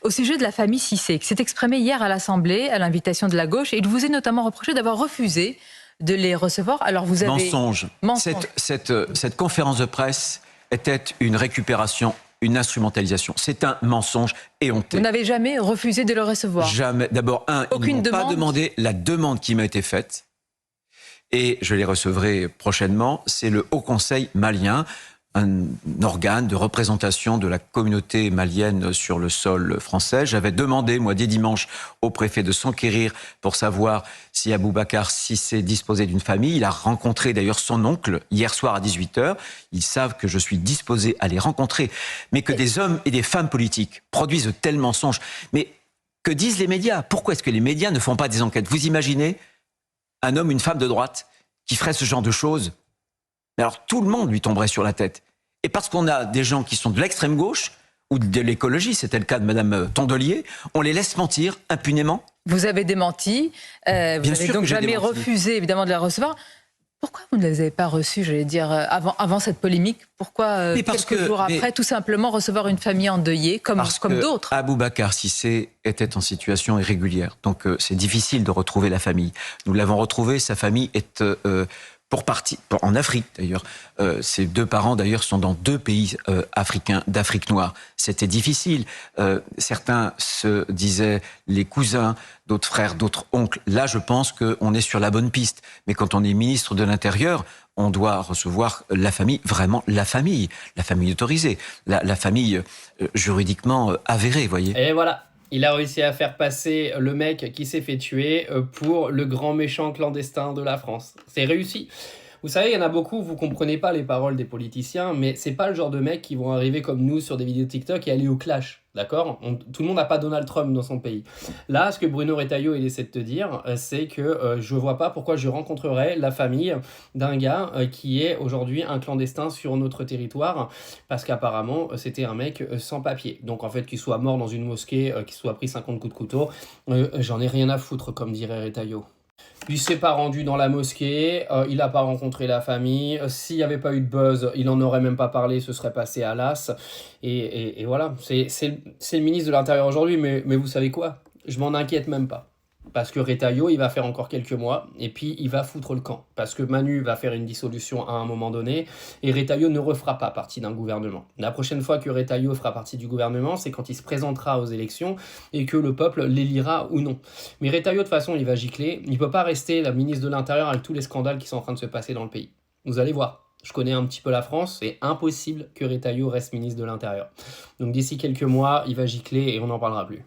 au sujet de la famille Cissé, qui s'est exprimée hier à l'Assemblée à l'invitation de la gauche. Et il vous est notamment reproché d'avoir refusé de les recevoir. Alors vous avez... Mensonge. Cette conférence de presse était une récupération, une instrumentalisation. C'est un mensonge éhonté. Vous n'avez jamais refusé de le recevoir? Jamais. D'abord, ils n'ont pas demandé la demande qui m'a été faite. Et je les recevrai prochainement. C'est le Haut Conseil malien, un organe de représentation de la communauté malienne sur le sol français. J'avais demandé, moi, dès dimanche, au préfet de s'enquérir pour savoir si Aboubacar Cissé disposait d'une famille. Il a rencontré d'ailleurs son oncle hier soir à 18h. Ils savent que je suis disposé à les rencontrer. Mais que des hommes et des femmes politiques produisent de tels mensonges. Mais que disent les médias? Pourquoi est-ce que les médias ne font pas des enquêtes? Vous imaginez un homme, une femme de droite qui ferait ce genre de choses? Mais alors tout le monde lui tomberait sur la tête. Et parce qu'on a des gens qui sont de l'extrême gauche ou de l'écologie, c'était le cas de Madame Tondelier, on les laisse mentir impunément. Vous avez démenti, vous n'avez donc jamais refusé évidemment de les recevoir. Pourquoi vous ne les avez pas reçus, j'allais dire, avant cette polémique? Pourquoi quelques jours après, tout simplement recevoir une famille endeuillée comme d'autres? Aboubacar Cissé était en situation irrégulière, donc c'est difficile de retrouver la famille. Nous l'avons retrouvé, sa famille est... pour partie, en Afrique d'ailleurs. Ses deux parents d'ailleurs sont dans 2 pays africains d'Afrique noire. C'était difficile. Certains se disaient les cousins, d'autres frères, d'autres oncles. Là, je pense qu'on est sur la bonne piste. Mais quand on est ministre de l'Intérieur, on doit recevoir la famille, vraiment la famille autorisée, la famille juridiquement avérée, voyez. Et voilà. Il a réussi à faire passer le mec qui s'est fait tuer pour le grand méchant clandestin de la France. C'est réussi. Vous savez, il y en a beaucoup, vous comprenez pas les paroles des politiciens, mais c'est pas le genre de mecs qui vont arriver comme nous sur des vidéos TikTok et aller au clash, d'accord? Tout le monde n'a pas Donald Trump dans son pays. Là, ce que Bruno Retailleau il essaie de te dire, c'est que je vois pas pourquoi je rencontrerais la famille d'un gars qui est aujourd'hui un clandestin sur notre territoire, parce qu'apparemment, c'était un mec sans papier. Donc en fait, qu'il soit mort dans une mosquée, qu'il soit pris 50 coups de couteau, j'en ai rien à foutre, comme dirait Retailleau. Il s'est pas rendu dans la mosquée, il n'a pas rencontré la famille. S'il n'y avait pas eu de buzz, il n'en aurait même pas parlé, ce serait passé à l'as. Et voilà, c'est le ministre de l'Intérieur aujourd'hui, mais vous savez quoi? Je m'en inquiète même pas. Parce que Retailleau, il va faire encore quelques mois, et puis il va foutre le camp. Parce que Manu va faire une dissolution à un moment donné, et Retailleau ne refera pas partie d'un gouvernement. La prochaine fois que Retailleau fera partie du gouvernement, c'est quand il se présentera aux élections, et que le peuple l'élira ou non. Mais Retailleau, de toute façon, il va gicler. Il ne peut pas rester la ministre de l'Intérieur avec tous les scandales qui sont en train de se passer dans le pays. Vous allez voir. Je connais un petit peu la France, c'est impossible que Retailleau reste ministre de l'Intérieur. Donc d'ici quelques mois, il va gicler et on n'en parlera plus.